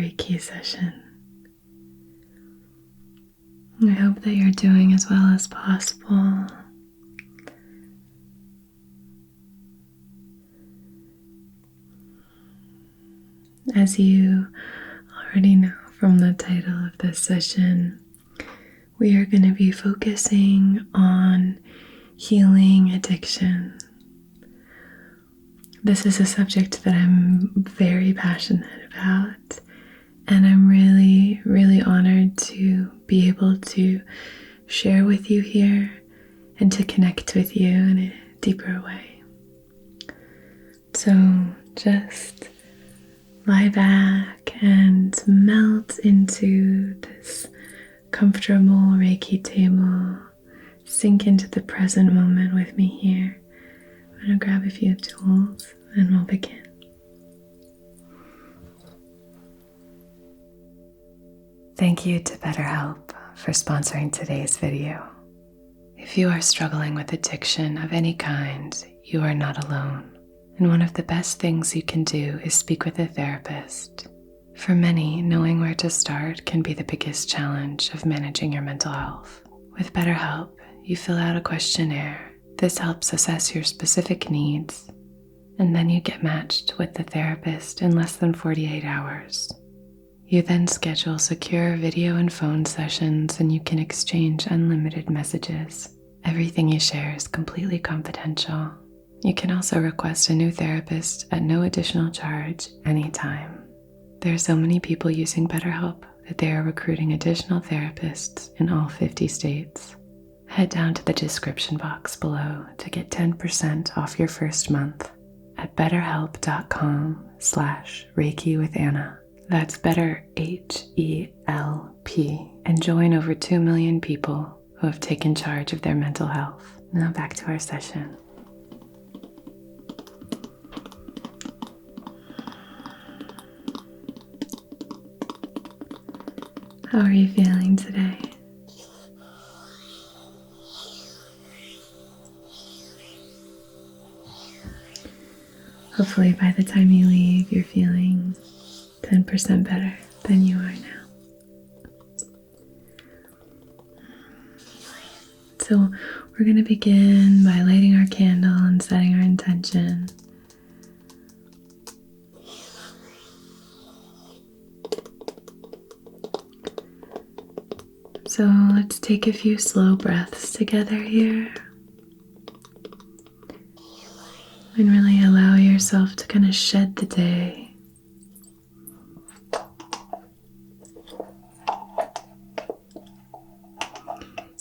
Reiki session. I hope that you're doing as well as possible. As you already know from the title of this session, we are going to be focusing on healing addiction. This is a subject that I'm very passionate about, and I'm really, really honored to be able to share with you here and to connect with you in a deeper way. So just lie back and melt into this comfortable Reiki table. Sink into the present moment with me here. I'm going to grab a few tools and we'll begin. Thank you to BetterHelp for sponsoring today's video. If you are struggling with addiction of any kind, you are not alone. And one of the best things you can do is speak with a therapist. For many, knowing where to start can be the biggest challenge of managing your mental health. With BetterHelp, you fill out a questionnaire. This helps assess your specific needs, and then you get matched with the therapist in less than 48 hours. You then schedule secure video and phone sessions, and you can exchange unlimited messages. Everything you share is completely confidential. You can also request a new therapist at no additional charge anytime. There are so many people using BetterHelp that they are recruiting additional therapists in all 50 states. Head down to the description box below to get 10% off your first month at betterhelp.com/Reiki with Anna. That's better HELP, and join over 2 million people who have taken charge of their mental health. Now back to our session. How are you feeling today? Hopefully by the time you leave, you're feeling 10% better than you are now. So we're going to begin by lighting our candle and setting our intention. So let's take a few slow breaths together here. And really allow yourself to kind of shed the day.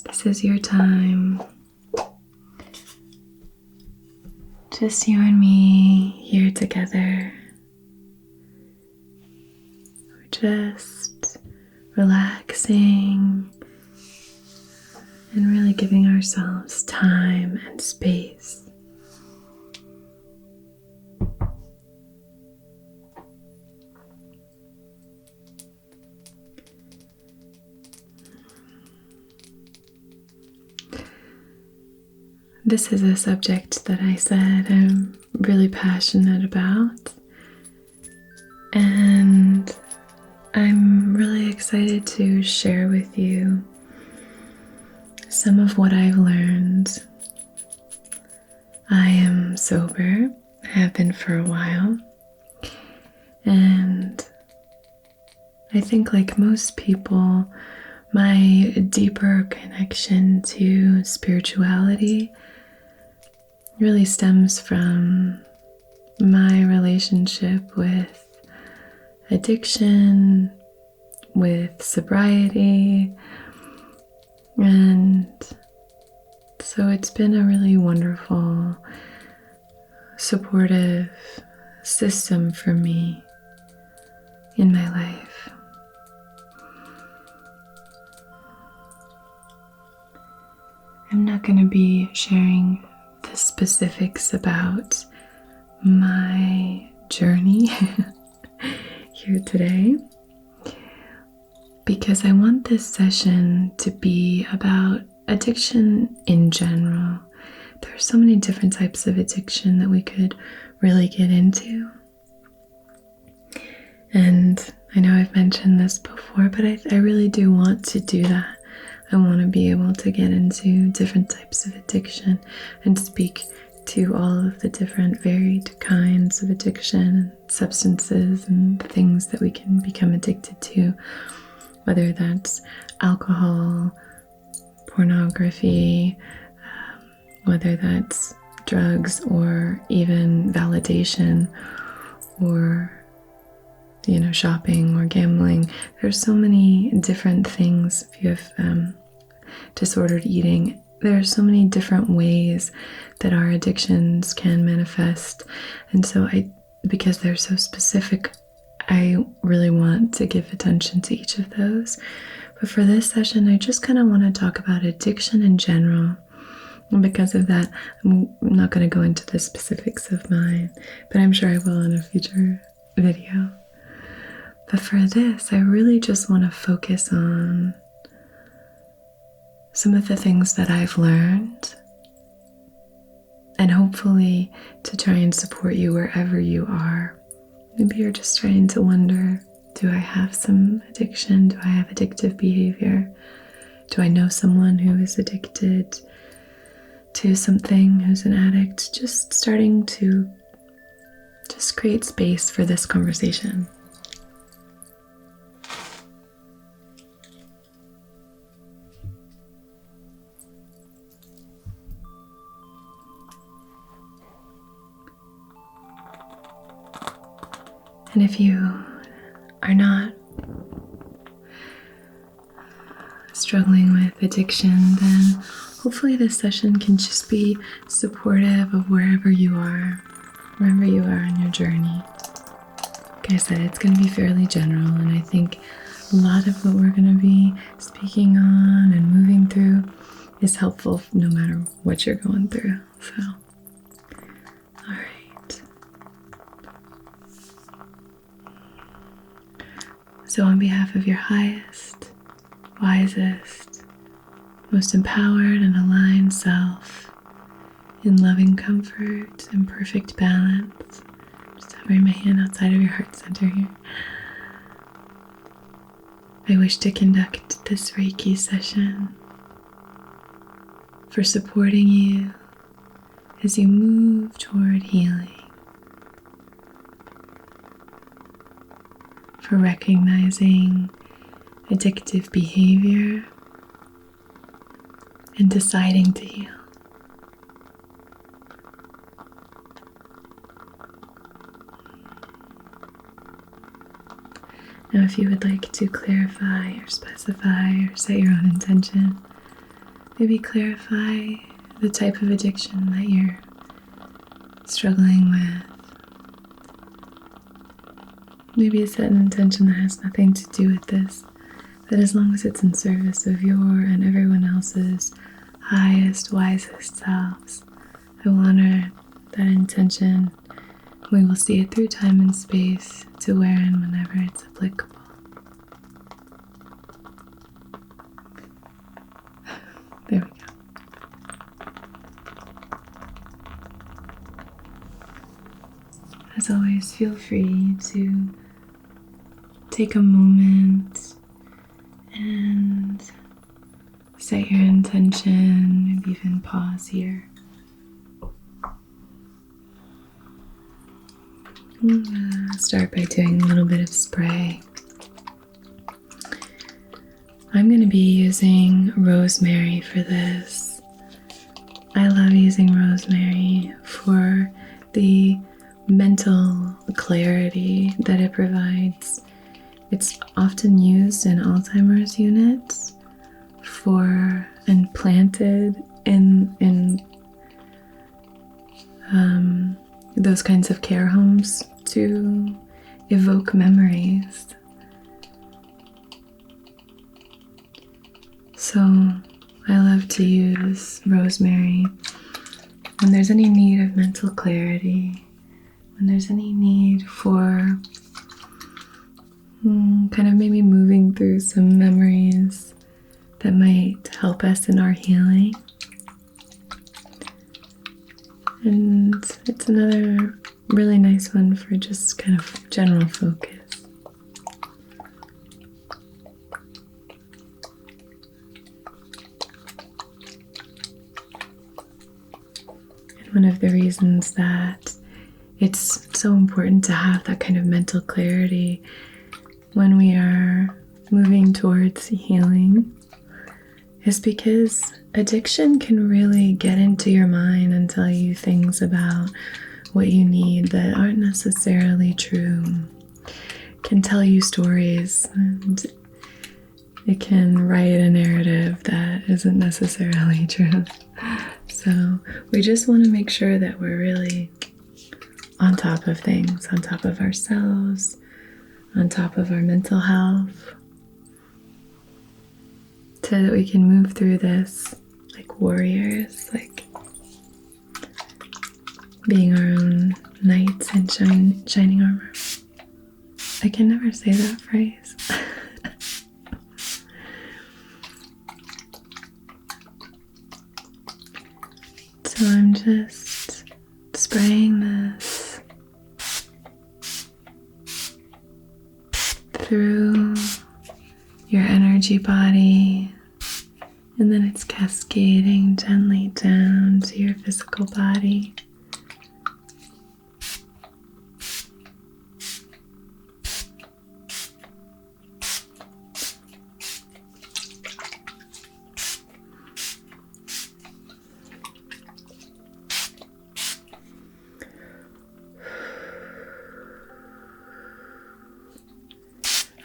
This is your time. Just you and me here together. We're just relaxing and really giving ourselves time and space. This is a subject that I said I'm really passionate about, and I'm really excited to share with you some of what I've learned. I am sober. I have been for a while, and I think like most people, my deeper connection to spirituality really stems from my relationship with addiction, with sobriety, and so it's been a really wonderful, supportive system for me in my life. I'm not going to be sharing the specifics about my journey here today, because I want this session to be about addiction in general. There are so many different types of addiction that we could really get into. And I know I've mentioned this before, but I really do want to do that. I want to be able to get into different types of addiction and speak to all of the different varied kinds of addiction, substances, and things that we can become addicted to, whether that's alcohol, pornography, whether that's drugs, or even validation, or shopping or gambling. There's so many different things. If you have disordered eating, there are so many different ways that our addictions can manifest. And so because they're so specific, I really want to give attention to each of those. But for this session, I just kind of want to talk about addiction in general. And because of that, I'm not going to go into the specifics of mine, but I'm sure I will in a future video. But for this, I really just want to focus on some of the things that I've learned, and hopefully to try and support you wherever you are. Maybe you're just trying to wonder, do I have some addiction? Do I have addictive behavior? Do I know someone who is addicted to something, who's an addict? Just starting to just create space for this conversation. And if you are not struggling with addiction, then hopefully this session can just be supportive of wherever you are in your journey. Like I said, it's going to be fairly general, and I think a lot of what we're going to be speaking on and moving through is helpful no matter what you're going through. So, all right. So on behalf of your highest, wisest, most empowered and aligned self, in loving comfort and perfect balance, just hovering my hand outside of your heart center here, I wish to conduct this Reiki session for supporting you as you move toward healing, for recognizing addictive behavior and deciding to heal. Now, if you would like to clarify or specify or set your own intention, maybe clarify the type of addiction that you're struggling with. Maybe set an intention that has nothing to do with this, that as long as it's in service of your and everyone else's highest, wisest selves, I will honor that intention. We will see it through time and space to where and whenever it's applicable. There we go. As always, feel free to take a moment and set your intention, maybe even pause here. I'm gonna start by doing a little bit of spray. I'm going to be using rosemary for this. I love using rosemary for the mental clarity that it provides. It's often used in Alzheimer's units and planted in those kinds of care homes to evoke memories. So I love to use rosemary when there's any need of mental clarity, when there's any need for kind of maybe moving through some memories that might help us in our healing. And it's another really nice one for just kind of general focus. One of the reasons that it's so important to have that kind of mental clarity when we are moving towards healing is because addiction can really get into your mind and tell you things about what you need that aren't necessarily true. It can tell you stories, and it can write a narrative that isn't necessarily true. So we just want to make sure that we're really on top of things, on top of ourselves, on top of our mental health, so that we can move through this like warriors, like being our own knights in shining armor. I can never say that phrase. So I'm just spraying this through your energy body, and then it's cascading gently down to your physical body.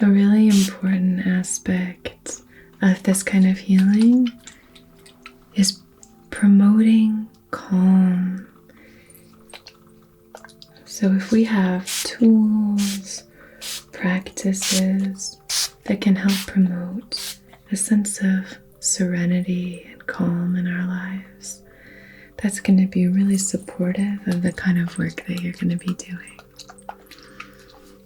A really important aspect of this kind of healing is promoting calm. So if we have tools, practices that can help promote a sense of serenity and calm in our lives, that's going to be really supportive of the kind of work that you're going to be doing.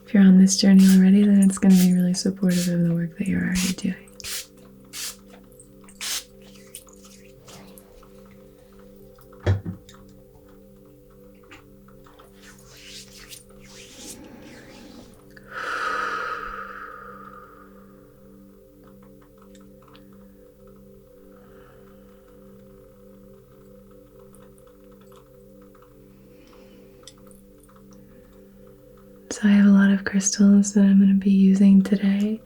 If you're on this journey already, then it's going to be really supportive of the work that you're already doing. So I have a lot of crystals that I'm going to be using today,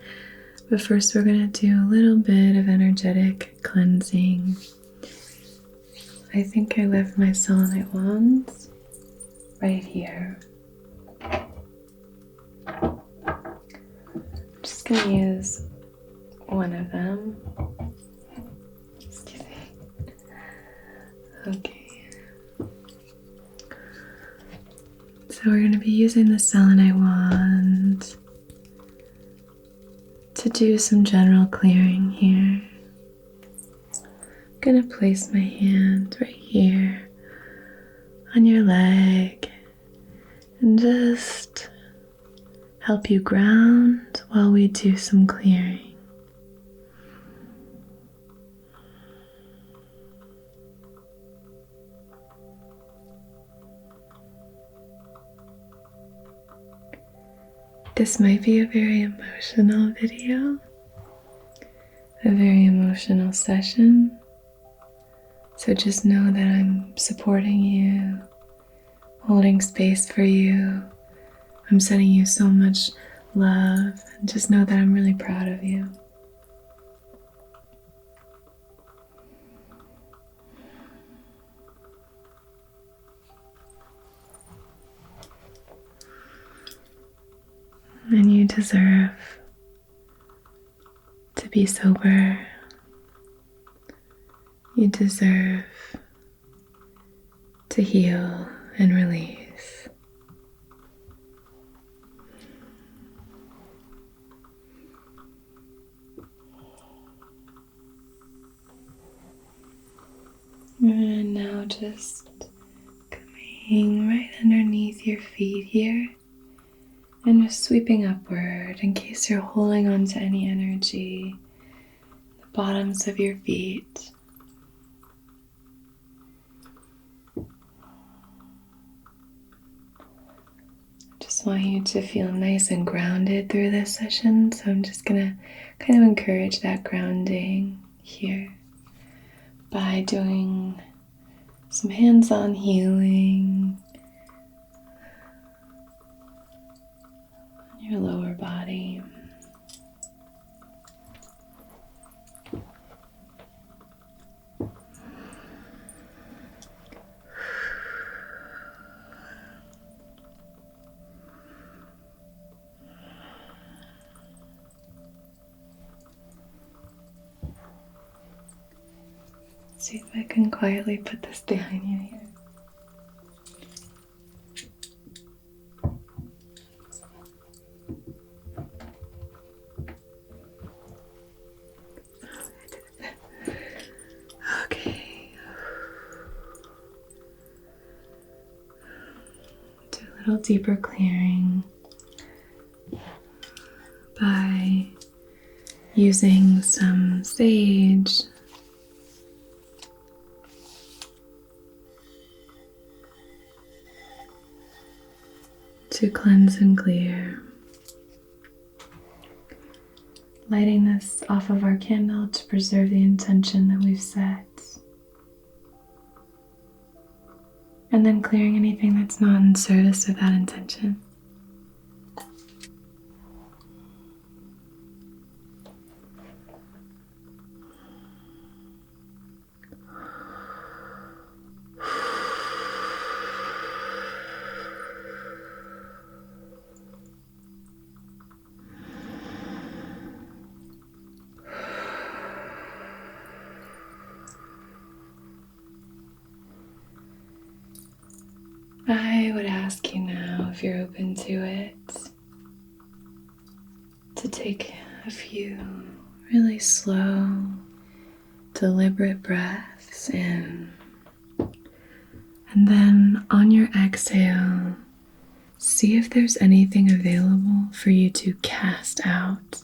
but first we're going to do a little bit of energetic cleansing. I think I left my selenite wands right here. I'm just going to use one of them. Excuse me. Okay. So we're going to be using the selenite wand to do some general clearing here. I'm going to place my hand right here on your leg and just help you ground while we do some clearing. This might be a very emotional video, a very emotional session. So just know that I'm supporting you, holding space for you. I'm sending you so much love, and just know that I'm really proud of you. And you deserve to be sober. You deserve to heal and release. And now just coming right underneath your feet here. And just sweeping upward in case you're holding on to any energy, the bottoms of your feet. Just want you to feel nice and grounded through this session, so I'm just gonna kind of encourage that grounding here by doing some hands-on healing on your lower body. See if I can quietly put this behind you here. Okay. Do a little deeper clearing by using some sage to cleanse and clear. Lighting this off of our candle to preserve the intention that we've set. And then clearing anything that's not in service of that intention. I would ask you now, if you're open to it, to take a few really slow, deliberate breaths in. And then on your exhale, see if there's anything available for you to cast out,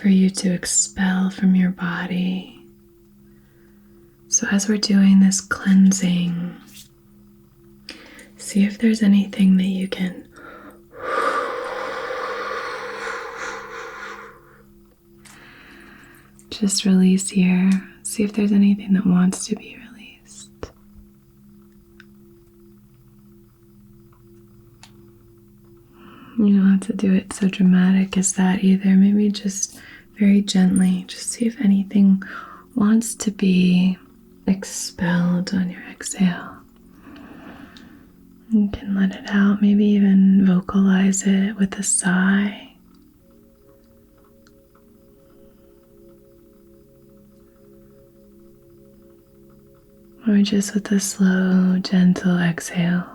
for you to expel from your body. So as we're doing this cleansing, see if there's anything that you can just release here. See if there's anything that wants to be released. You don't have to do it so dramatic as that either. Maybe just very gently. Just see if anything wants to be expelled on your exhale. You can let it out, maybe even vocalize it with a sigh. Or just with a slow, gentle exhale.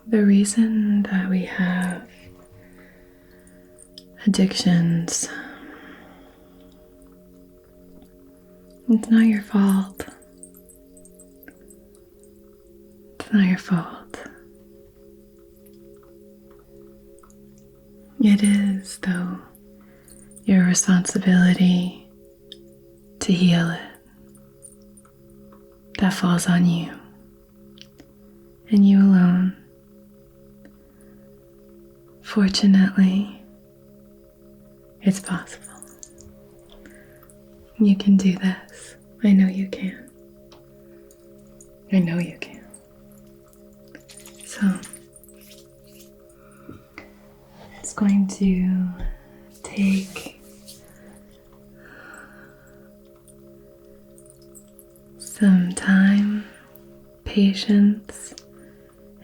The reason that we have addictions, it's not your fault. It's not your fault. It is, though, your responsibility to heal it. That falls on you, and you alone. Fortunately, it's possible. You can do this. I know you can. I know you can. So, it's going to take some time, patience,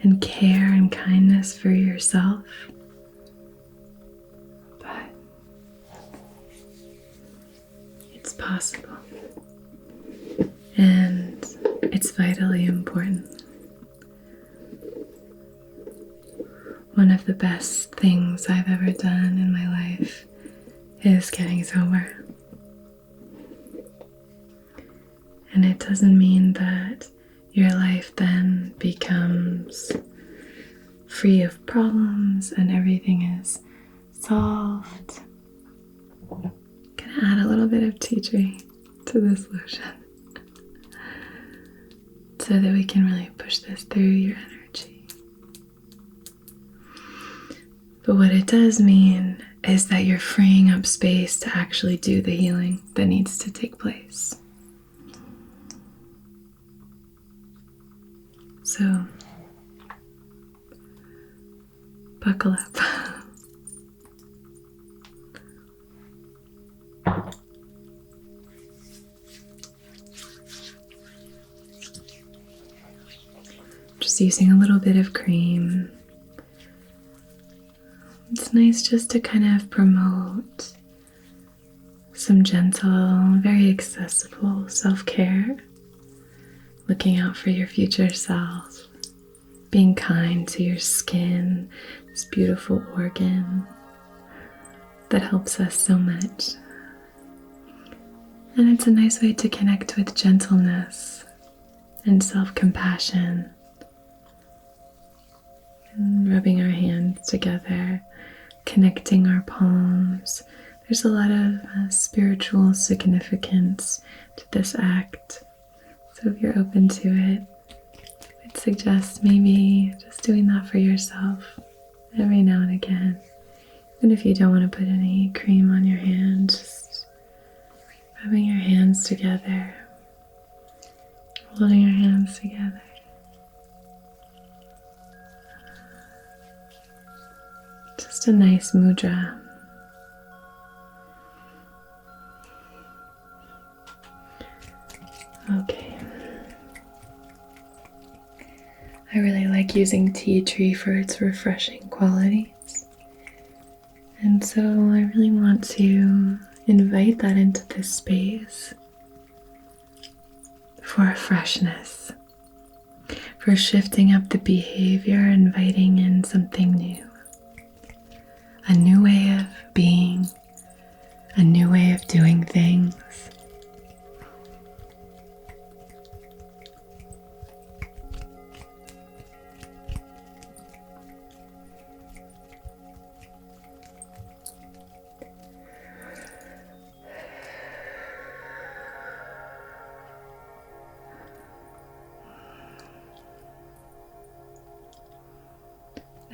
and care and kindness for yourself. Possible, and it's vitally important. One of the best things I've ever done in my life is getting sober. And it doesn't mean that your life then becomes free of problems and everything is solved. Gonna add a little bit of tea tree to this lotion so that we can really push this through your energy. But what it does mean is that you're freeing up space to actually do the healing that needs to take place. So, buckle up. Just using a little bit of cream. It's nice just to kind of promote some gentle, very accessible self-care, looking out for your future self, being kind to your skin, this beautiful organ that helps us so much. And it's a nice way to connect with gentleness and self-compassion. And rubbing our hands together, connecting our palms. There's a lot of spiritual significance to this act. So if you're open to it, I'd suggest maybe just doing that for yourself every now and again. Even if you don't want to put any cream on your hands, just rubbing your hands together, holding your hands together. Just a nice mudra. Okay. I really like using tea tree for its refreshing qualities. And so I really want to invite that into this space for a freshness, for shifting up the behavior, inviting in something new. A new way of being, a new way of doing things.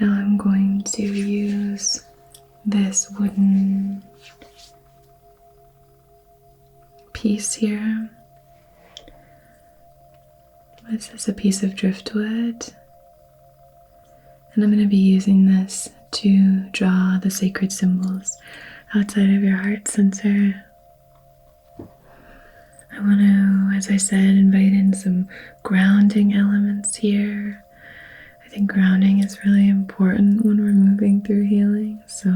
Now I'm going to use this wooden piece here. This is a piece of driftwood, and I'm going to be using this to draw the sacred symbols outside of your heart center. I want to, as I said, invite in some grounding elements here. I think grounding is really important when we're moving through healing, so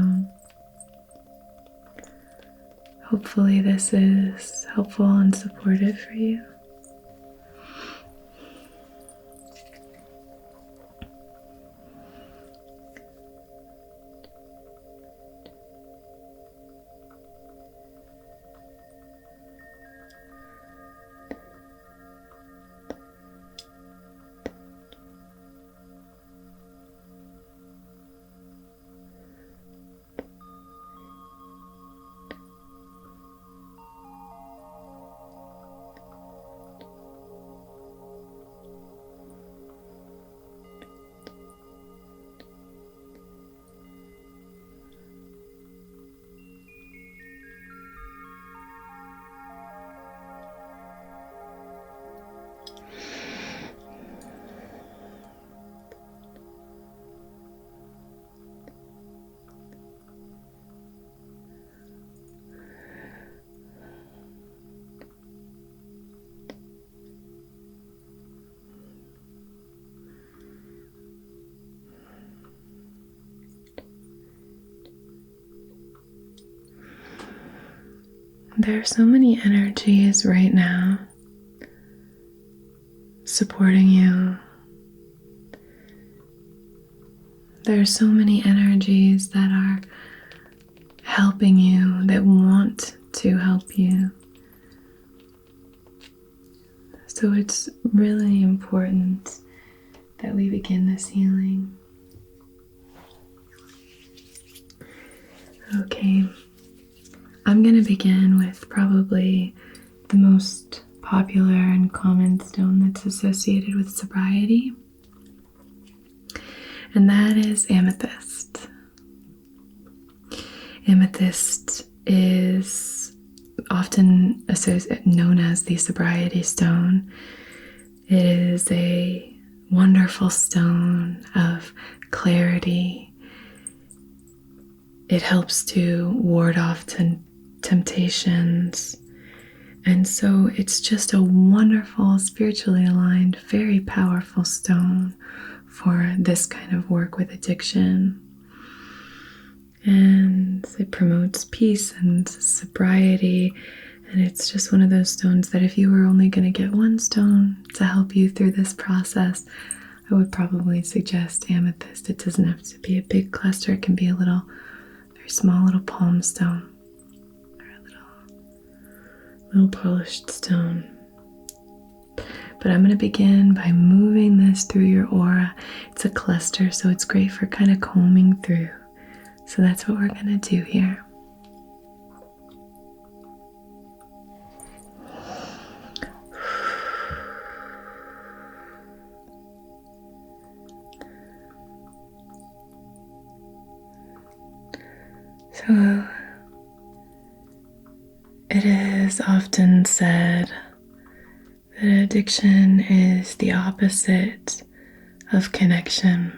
hopefully this is helpful and supportive for you. There are so many energies right now supporting you. There are so many energies that are helping you, that want to help you. So it's really important that we begin this healing. Okay, I'm I'm going to begin with probably the most popular and common stone that's associated with sobriety, and that is amethyst. Amethyst is often known as the sobriety stone. It is a wonderful stone of clarity. It helps to ward off temptations. And so it's just a wonderful, spiritually aligned, very powerful stone for this kind of work with addiction. And it promotes peace and sobriety. And it's just one of those stones that if you were only going to get one stone to help you through this process, I would probably suggest amethyst. It doesn't have to be a big cluster. It can be a little, very small little palm stone or a little polished stone. But I'm going to begin by moving this through your aura. It's a cluster, so it's great for kind of combing through. So that's what we're going to do here. So it is often said that addiction is the opposite of connection.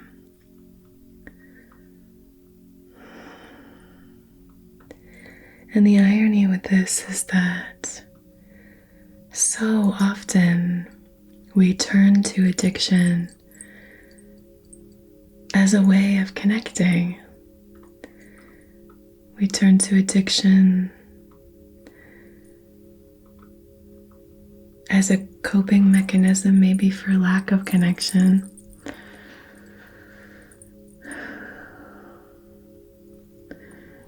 And the irony with this is that so often we turn to addiction as a way of connecting. We turn to addiction as a coping mechanism, maybe for lack of connection.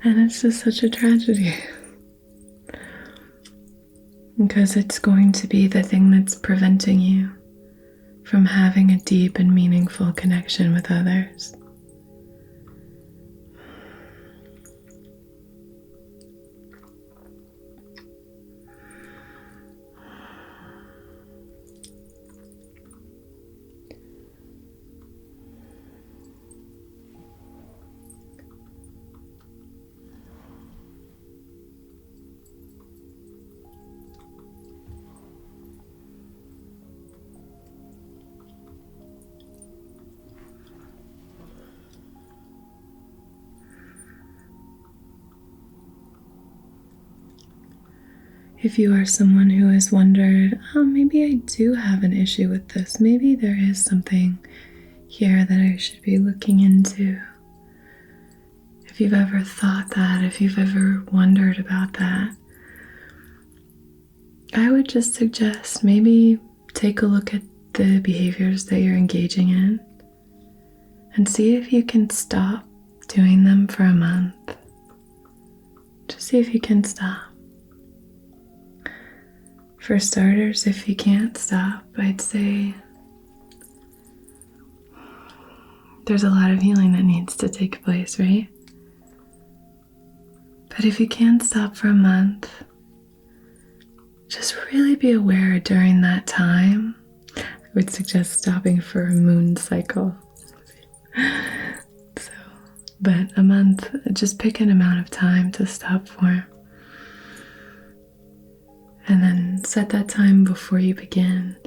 And it's just such a tragedy, because it's going to be the thing that's preventing you from having a deep and meaningful connection with others. If you are someone who has wondered, maybe I do have an issue with this. Maybe there is something here that I should be looking into. If you've ever thought that, if you've ever wondered about that, I would just suggest maybe take a look at the behaviors that you're engaging in and see if you can stop doing them for a month. Just see if you can stop. For starters, if you can't stop, I'd say there's a lot of healing that needs to take place, right? But if you can't stop for a month, just really be aware during that time. I would suggest stopping for a moon cycle. But a month, just pick an amount of time to stop for. And then set that time before you begin,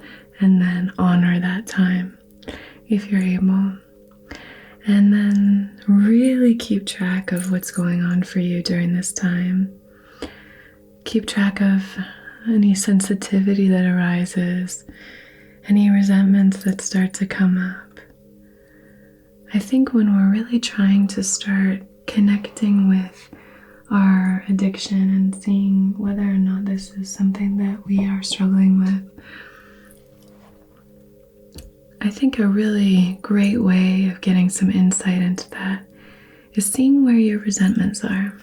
and then honor that time if you're able. And then really keep track of what's going on for you during this time. Keep track of any sensitivity that arises, any resentments that start to come up. I think when we're really trying to start connecting with our addiction and seeing whether or not this is something that we are struggling with, I think a really great way of getting some insight into that is seeing where your resentments are.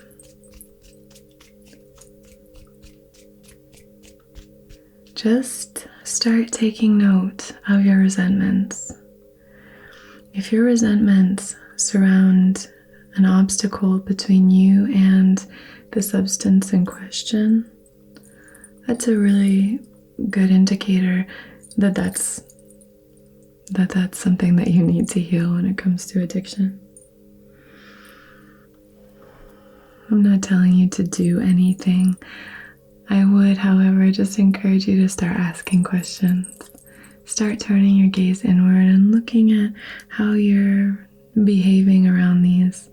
Just start taking note of your resentments. If your resentments surround an obstacle between you and the substance in question, that's a really good indicator that that's something that you need to heal when it comes to addiction. I'm not telling you to do anything. I would, however, just encourage you to start asking questions. Start turning your gaze inward and looking at how you're behaving around these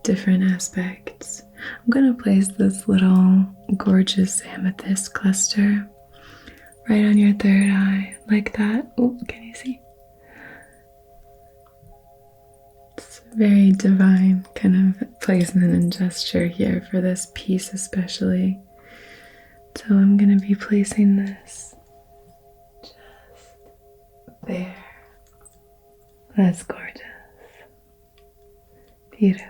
different aspects. I'm going to place this little gorgeous amethyst cluster right on your third eye, like that. Oh, can you see? It's a very divine kind of placement and gesture here for this piece especially. So I'm going to be placing this just there. That's gorgeous. Beautiful.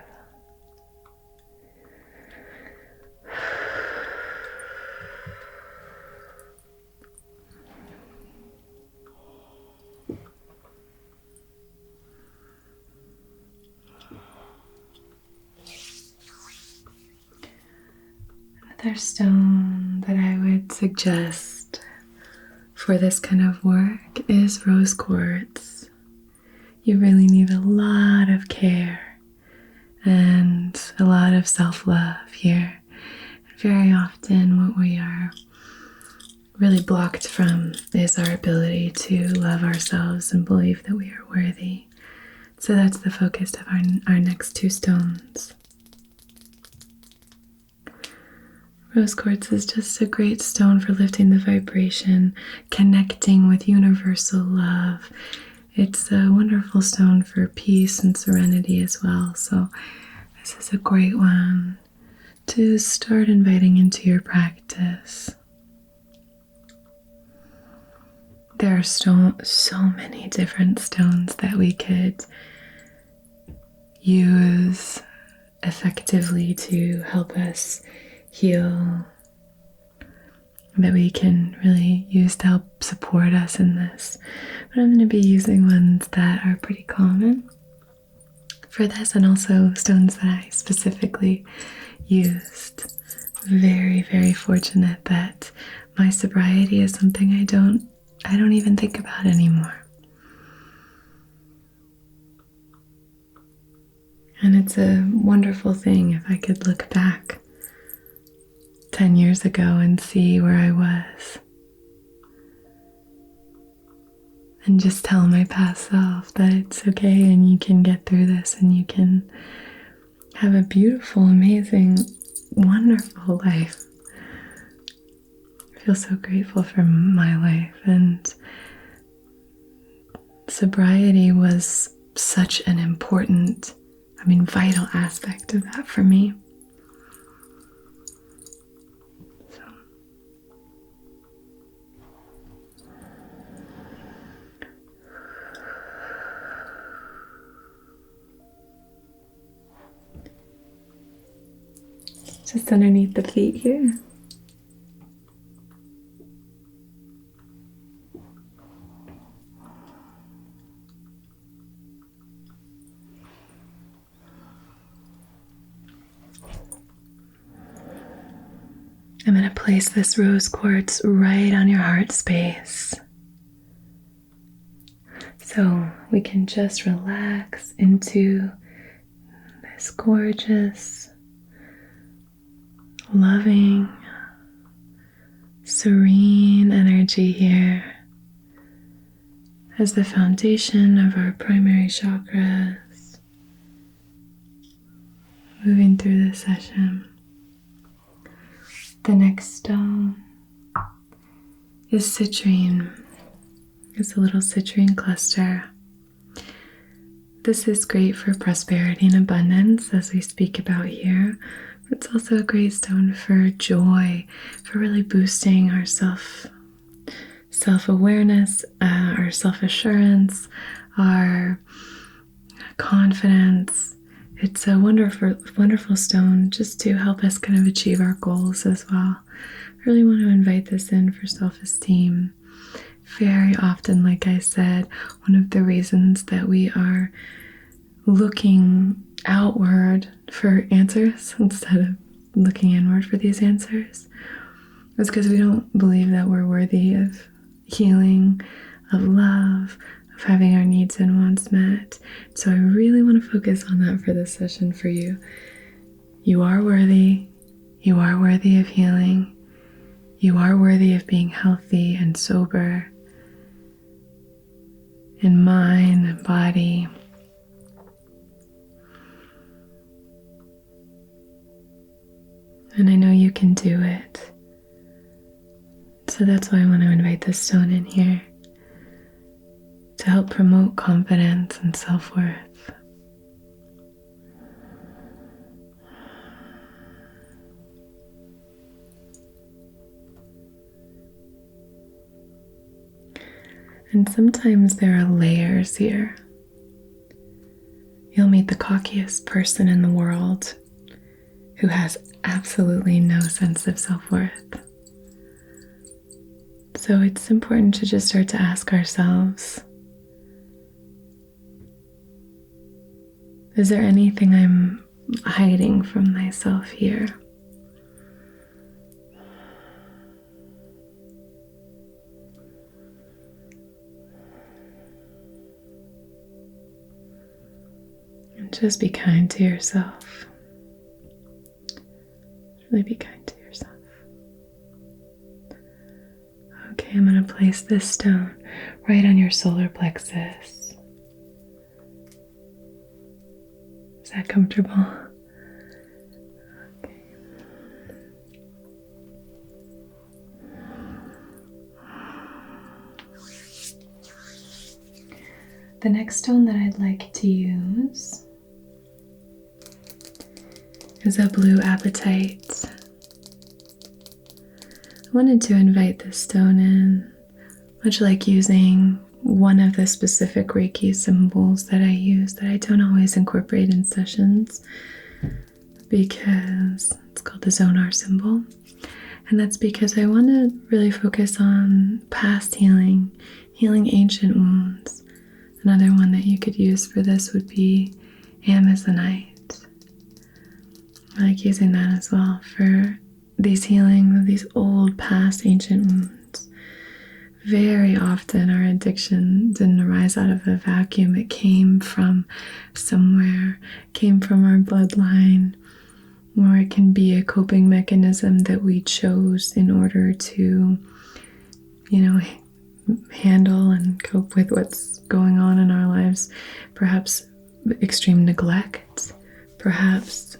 Another stone that I would suggest for this kind of work is rose quartz. You really need a lot of care and a lot of self-love here. Very often what we are really blocked from is our ability to love ourselves and believe that we are worthy. So that's the focus of our next two stones. Rose quartz is just a great stone for lifting the vibration, connecting with universal love. It's a wonderful stone for peace and serenity as well. So this is a great one to start inviting into your practice. There are so many different stones that we could use effectively to help us heal, that we can really use to help support us in this. But I'm going to be using ones that are pretty common for this, and also stones that I specifically used. Very, very fortunate that my sobriety is something I don't even think about anymore. And it's a wonderful thing if I could look back 10 years ago and see where I was. And just tell my past self that it's okay and you can get through this and you can have a beautiful, amazing, wonderful life. I feel so grateful for my life, and sobriety was such an important, vital aspect of that for me. Just underneath the feet here. I'm going to place this rose quartz right on your heart space. So we can just relax into this gorgeous, loving, serene energy here as the foundation of our primary chakras, moving through this session. The next stone is citrine. It's a little citrine cluster. This is great for prosperity and abundance, as we speak about here. It's also a great stone for joy, for really boosting our self-awareness, our self-assurance, our confidence. It's a wonderful stone just to help us kind of achieve our goals as well. I really want to invite this in for self-esteem. Very often, like I said, one of the reasons that we are looking outward for answers instead of looking inward for these answers. It's because we don't believe that we're worthy of healing, of love, of having our needs and wants met. So I really want to focus on that for this session for you. You are worthy. You are worthy of healing. You are worthy of being healthy and sober in mind and body. And I know you can do it. So that's why I want to invite this stone in here to help promote confidence and self-worth. And sometimes there are layers here. You'll meet the cockiest person in the world who has absolutely no sense of self-worth. So it's important to just start to ask ourselves, is there anything I'm hiding from myself here? And just be kind to yourself. Really be kind to yourself. Okay, I'm going to place this stone right on your solar plexus. Is that comfortable? Okay. The next stone that I'd like to use is a blue apatite. I wanted to invite this stone in, much like using one of the specific Reiki symbols that I use that I don't always incorporate in sessions because it's called the Zonar symbol. And that's because I want to really focus on past healing, healing ancient wounds. Another one that you could use for this would be Amazonite. I like using that as well for these healing of these old past ancient wounds. Very often our addiction didn't arise out of a vacuum. It came from somewhere, came from our bloodline, or it can be a coping mechanism that we chose in order to, handle and cope with what's going on in our lives. Perhaps extreme neglect, perhaps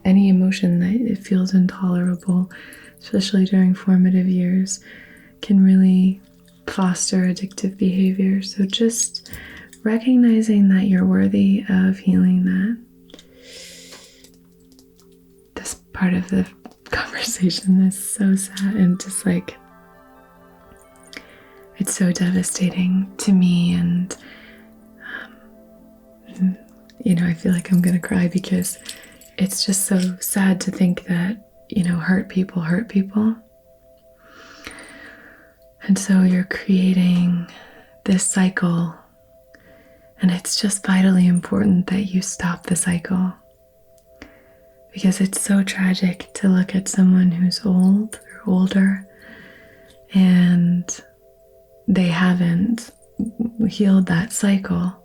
any emotion that it feels intolerable, especially during formative years, can really foster addictive behavior. So just recognizing that you're worthy of healing that. This part of the conversation is so sad and just like, it's so devastating to me, and I feel like I'm gonna cry because it's just so sad to think that, hurt people hurt people. And so you're creating this cycle, and it's just vitally important that you stop the cycle, because it's so tragic to look at someone who's old or older and they haven't healed that cycle.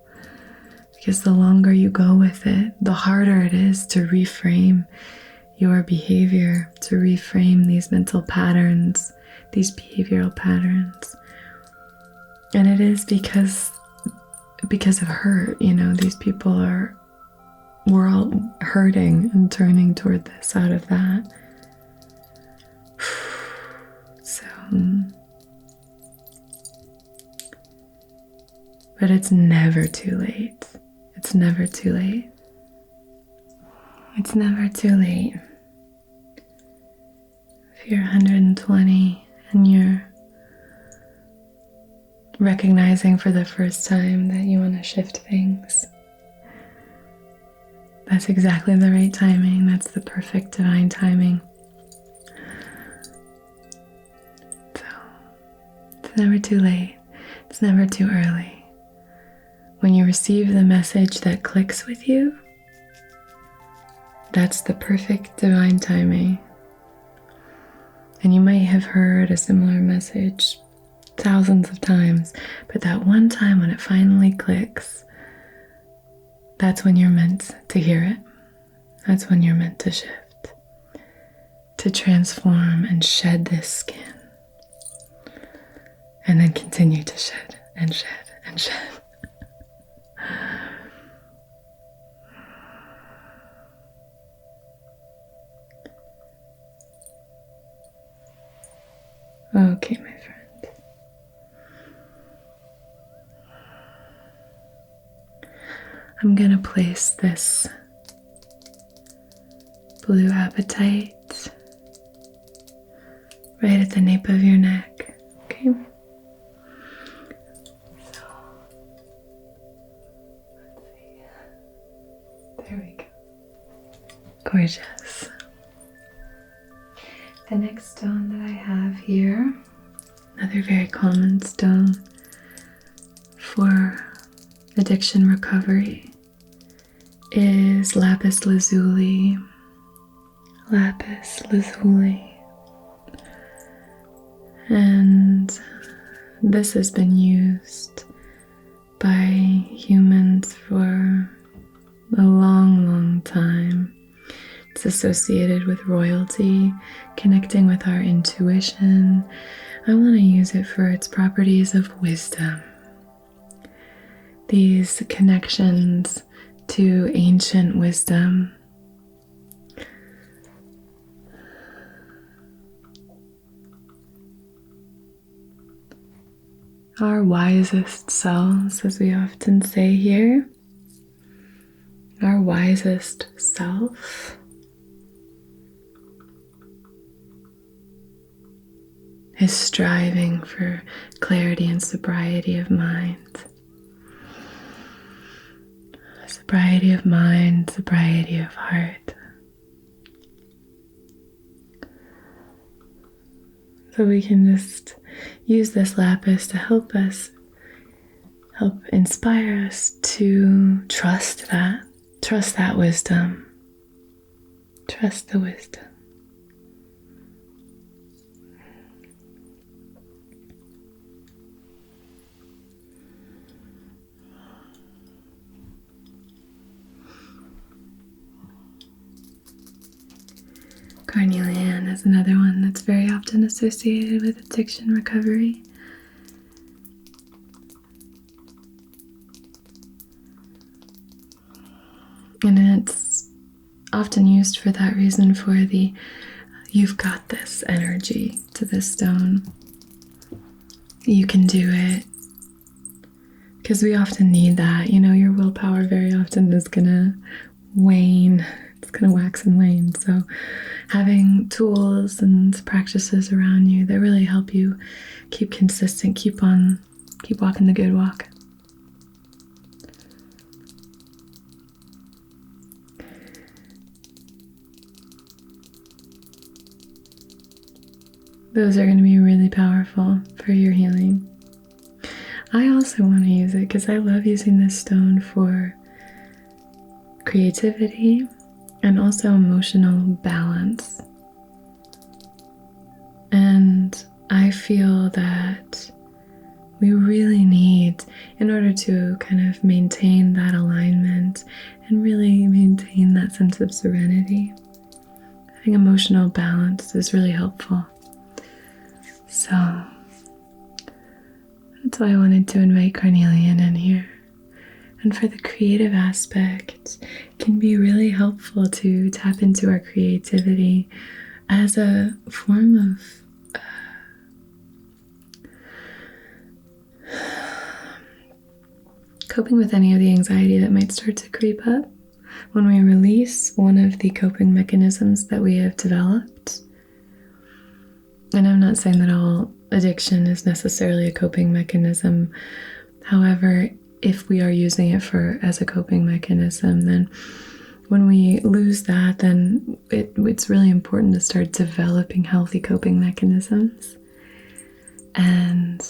Because the longer you go with it, the harder it is to reframe your behavior, to reframe these mental patterns, these behavioral patterns. And it is because of hurt. These people we're all hurting and turning toward this out of that. So, but it's never too late. It's never too late. It's never too late. If you're 120 and you're recognizing for the first time that you want to shift things, that's exactly the right timing. That's the perfect divine timing. So, it's never too late. It's never too early. When you receive the message that clicks with you, that's the perfect divine timing. And you might have heard a similar message thousands of times, but that one time when it finally clicks, that's when you're meant to hear it. That's when you're meant to shift, to transform and shed this skin, and then continue to shed and shed and shed. Okay, my friend. I'm going to place this blue apatite right at the nape of your neck, okay? So, let's see. There we go. Gorgeous. The next stone that I have here, another very common stone for addiction recovery, is lapis lazuli. Lapis lazuli. And this has been used by humans for a long, long time. It's associated with royalty, connecting with our intuition. I want to use it for its properties of wisdom. These connections to ancient wisdom. Our wisest selves, as we often say here, our wisest self is striving for clarity and sobriety of mind. Sobriety of mind, sobriety of heart. So we can just use this lapis to help inspire us to trust that wisdom. Trust the wisdom. Carnelian is another one that's very often associated with addiction recovery. And it's often used for that reason, for the you've got this energy to this stone. You can do it. Because we often need that. You know, your willpower very often is going to wane. It's going to wax and wane. So having tools and practices around you that really help you keep consistent, keep walking the good walk. Those are going to be really powerful for your healing. I also want to use it because I love using this stone for creativity and also emotional balance. And I feel that we really need, in order to kind of maintain that alignment and really maintain that sense of serenity, having emotional balance is really helpful. So that's why I wanted to invite carnelian in here. And for the creative aspect, it can be really helpful to tap into our creativity as a form of coping with any of the anxiety that might start to creep up when we release one of the coping mechanisms that we have developed. And I'm not saying that all addiction is necessarily a coping mechanism. However, if we are using it as a coping mechanism, then when we lose that, then it's really important to start developing healthy coping mechanisms. And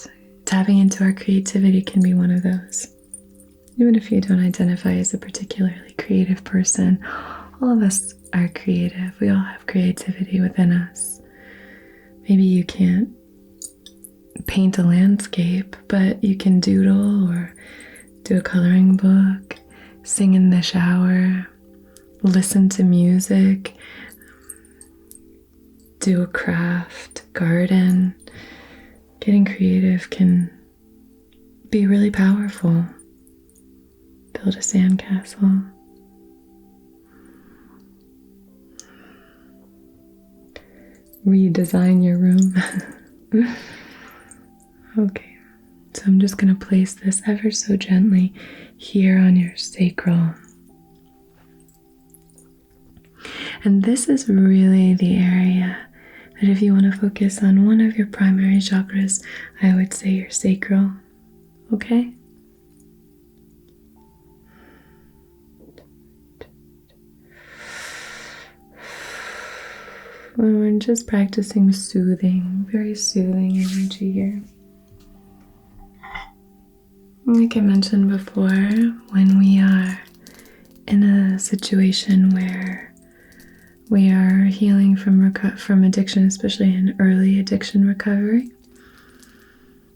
tapping into our creativity can be one of those. Even if you don't identify as a particularly creative person, all of us are creative. We all have creativity within us. Maybe you can't paint a landscape, but you can doodle or do a coloring book, sing in the shower, listen to music, do a craft, garden. Getting creative can be really powerful. Build a sandcastle. Redesign your room. Okay, so I'm just going to place this ever so gently here on your sacral. And this is really the area that if you want to focus on one of your primary chakras, I would say your sacral. Okay? When we're just practicing soothing, very soothing energy here. Like I mentioned before, when we are in a situation where we are healing from addiction, especially in early addiction recovery,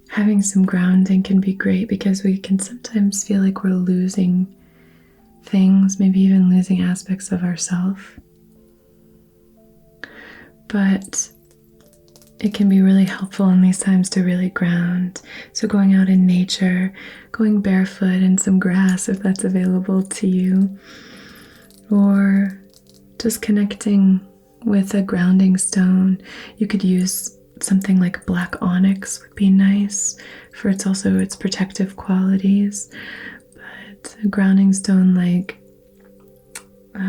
having some grounding can be great because we can sometimes feel like we're losing things, maybe even losing aspects of ourselves. But it can be really helpful in these times to really ground. So going out in nature, going barefoot in some grass if that's available to you, or just connecting with a grounding stone. You could use something like black onyx would be nice for its protective qualities. But a grounding stone like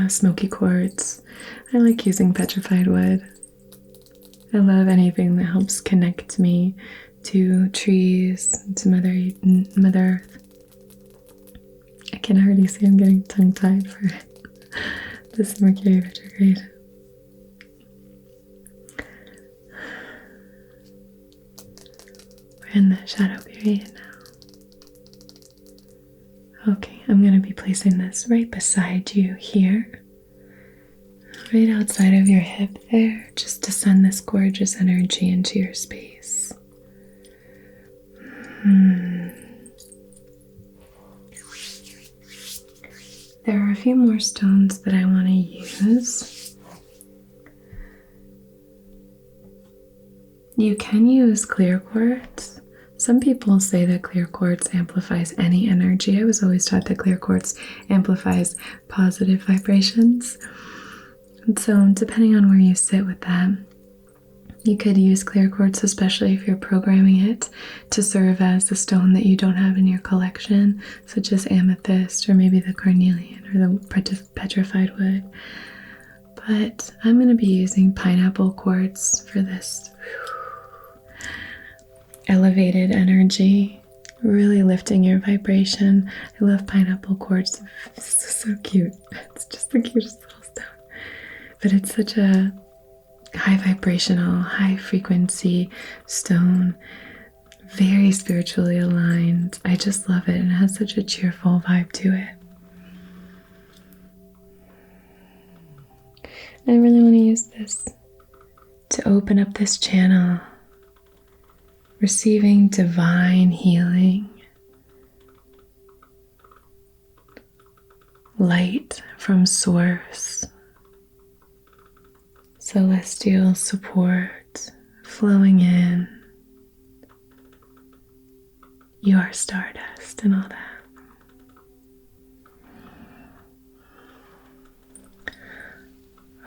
smoky quartz. I like using petrified wood. I love anything that helps connect me to trees, to Mother Earth. I can already see I'm getting tongue-tied for this Mercury retrograde. We're in the shadow period now. Okay, I'm going to be placing this right beside you here. Right outside of your hip there, just to send this gorgeous energy into your space. There are a few more stones that I want to use. You can use clear quartz. Some people say that clear quartz amplifies any energy. I was always taught that clear quartz amplifies positive vibrations. And so depending on where you sit with that, you could use clear quartz, especially if you're programming it to serve as the stone that you don't have in your collection, such as amethyst or maybe the carnelian or the petrified wood. But I'm going to be using pineapple quartz for this elevated energy, really lifting your vibration. I love pineapple quartz. It's so cute. It's just the cutest little stone. But it's such a high vibrational, high frequency stone, very spiritually aligned. I just love it, and it has such a cheerful vibe to it. I really want to use this to open up this channel, receiving divine healing, light from source, celestial support flowing in. You are stardust and all that.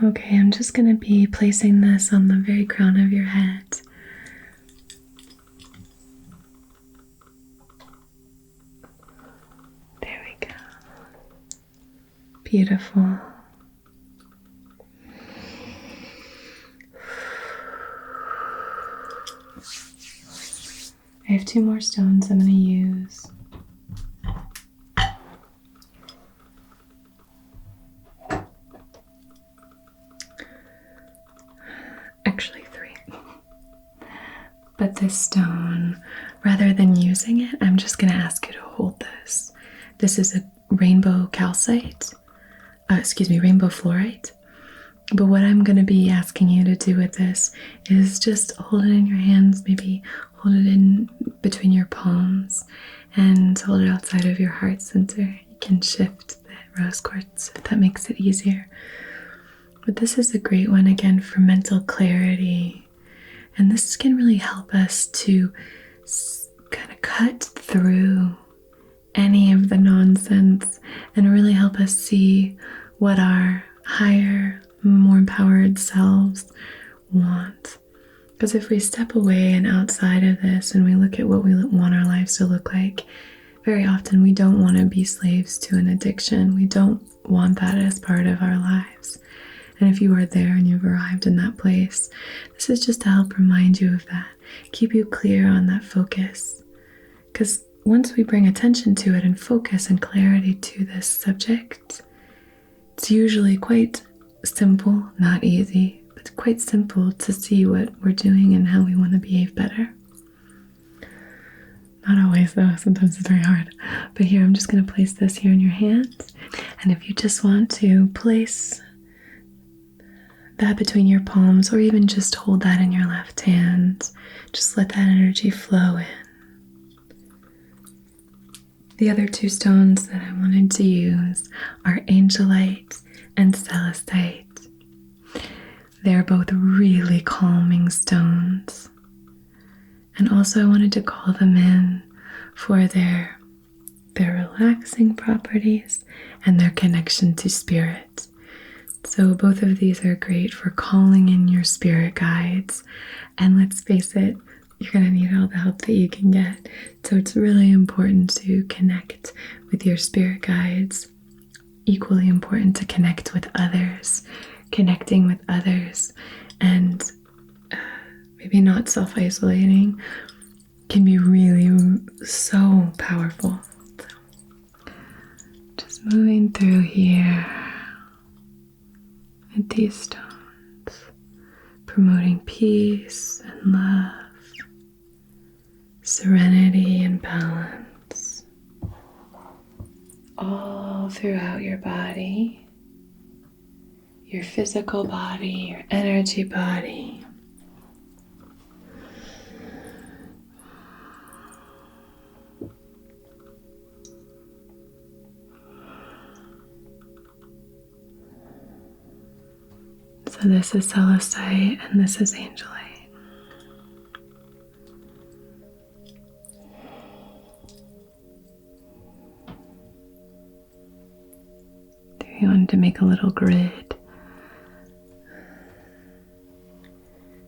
Okay, I'm just going to be placing this on the very crown of your head. There we go. Beautiful. I have two more stones I'm going to use. Actually, three. But this stone, rather than using it, I'm just going to ask you to hold this This is a rainbow calcite, rainbow fluorite. But what I'm going to be asking you to do with this is just hold it in your hands, maybe hold it in between your palms and hold it outside of your heart center. You can shift the rose quartz if that makes it easier. But this is a great one again for mental clarity. And this can really help us to kind of cut through any of the nonsense and really help us see what our higher, more empowered selves want. Because if we step away and outside of this and we look at what we want our lives to look like, very often we don't want to be slaves to an addiction. We don't want that as part of our lives. And if you are there and you've arrived in that place, this is just to help remind you of that, keep you clear on that focus. Because once we bring attention to it and focus and clarity to this subject, it's usually quite simple, not easy, but quite simple to see what we're doing and how we want to behave better. Not always though, sometimes it's very hard. But here, I'm just going to place this here in your hands. And if you just want to place that between your palms or even just hold that in your left hand, just let that energy flow in. The other two stones that I wanted to use are angelite and celestite. They're both really calming stones. And also I wanted to call them in for their relaxing properties and their connection to spirit. So both of these are great for calling in your spirit guides. And let's face it, you're going to need all the help that you can get. So it's really important to connect with your spirit guides. Equally important to connect with others. Connecting with others and maybe not self-isolating can be really so powerful. So, just moving through here with these stones, promoting peace and love, serenity and balance, all throughout your body. Your physical body, your energy body. So this is celestite and this is angelite. If you wanted to make a little grid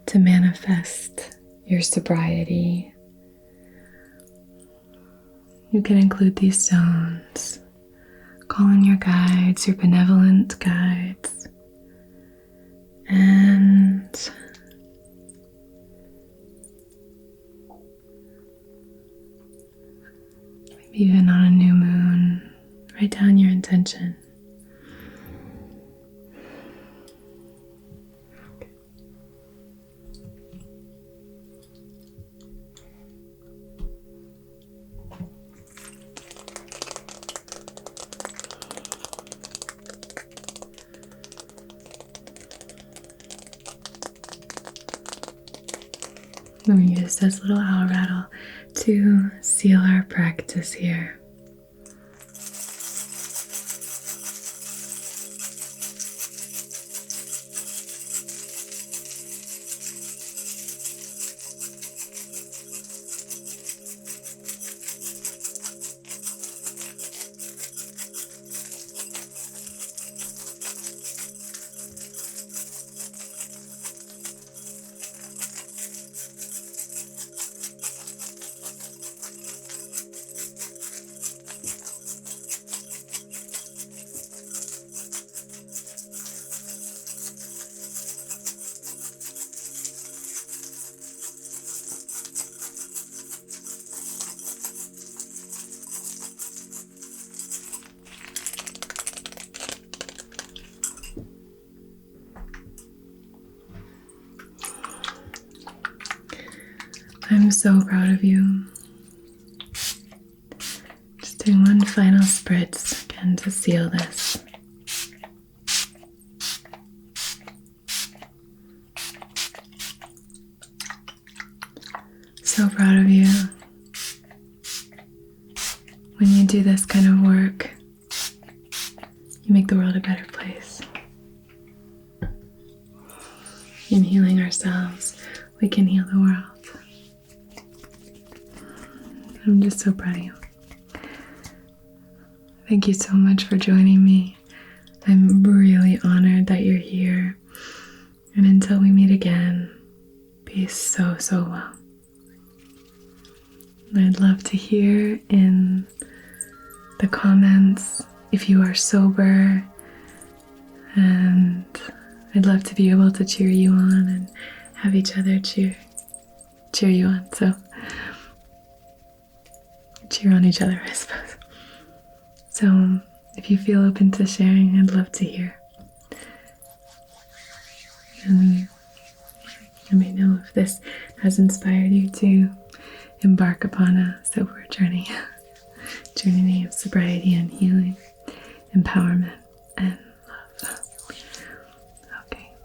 to manifest your sobriety, you can include these stones. Call in your guides, your benevolent guides, and maybe even on a new moon, write down your intention. We use this little owl rattle to seal our practice here. I'm so proud of you. Just doing one final spritz again to seal this. So proud of you. When you do this kind of work, you make the world a better place. In healing ourselves, we can heal the world. I'm just so proud of you. Thank you so much for joining me. I'm really honored that you're here. And until we meet again, be so well. I'd love to hear in the comments if you are sober, and I'd love to be able to cheer you on and have each other cheer you on. So cheer on each other, I suppose. So if you feel open to sharing, I'd love to hear. And let me know if this has inspired you to embark upon a sober journey of sobriety and healing, empowerment, and love. Okay.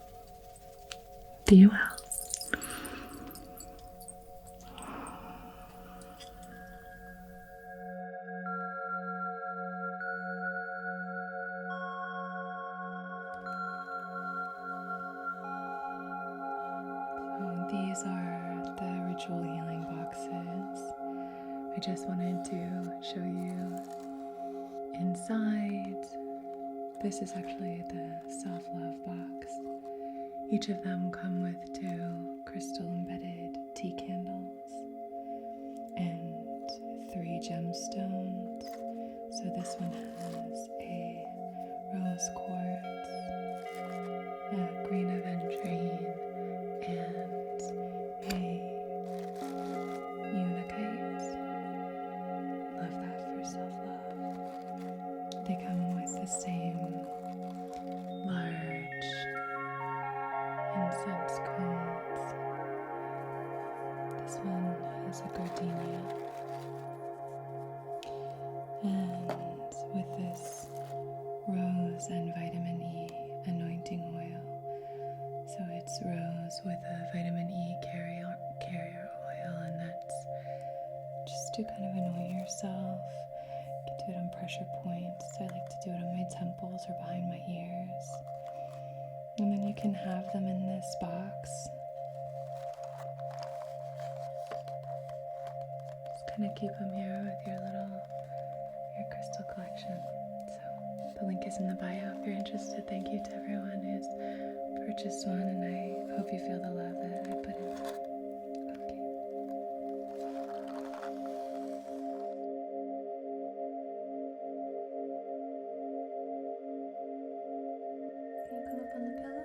Be well. These are the ritual healing boxes. I just wanted to show you inside. This is actually the self-love box. Each of them come with 2 crystal embedded tea candles and 3 gemstones. So this one has a rose quartz, a green aventurine, and a unakite. Love that for self-love. They come with the same large incense cones. This one has a gardenia. And with this rose and vitamin E anointing oil. So it's rose with a vitamin E carrier oil, and that's just to kind of anoint yourself. You can do it on pressure points. I like to do it on my temples or behind my ears. And then you can have them in this box. Just kind of keep them here with your crystal collection. So the link is in the bio if you're interested. Thank you to everyone who's purchased one, and I hope you feel the love that I put in. Okay. Can you come up on the pillow?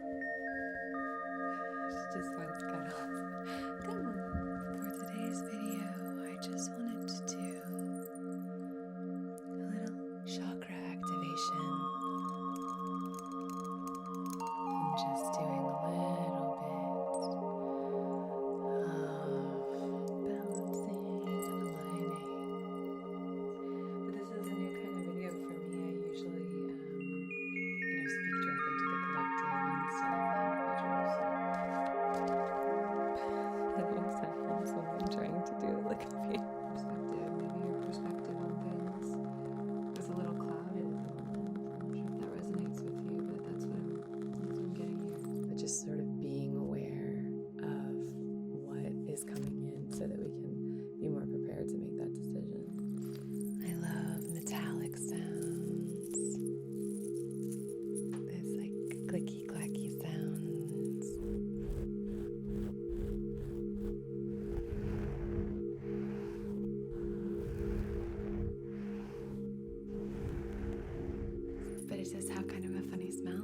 She just wants cuddles. Come on. For today's video, I just wanted to do a little chakra activation. And just doing a little bit of balancing and aligning. But this is a new kind of video for me. I usually speak directly to the collective instead of the individual. So it always happens when I'm trying to do like a perspective. Maybe your perspective on things is a little clouded at the moment. I'm not sure if that resonates with you, but that's what I'm getting here. But just sort of being aware of what is coming in so that we can be more prepared to make that decision. I love metallic sounds. This like clicky clacky sounds. But it does have kind of a funny smell.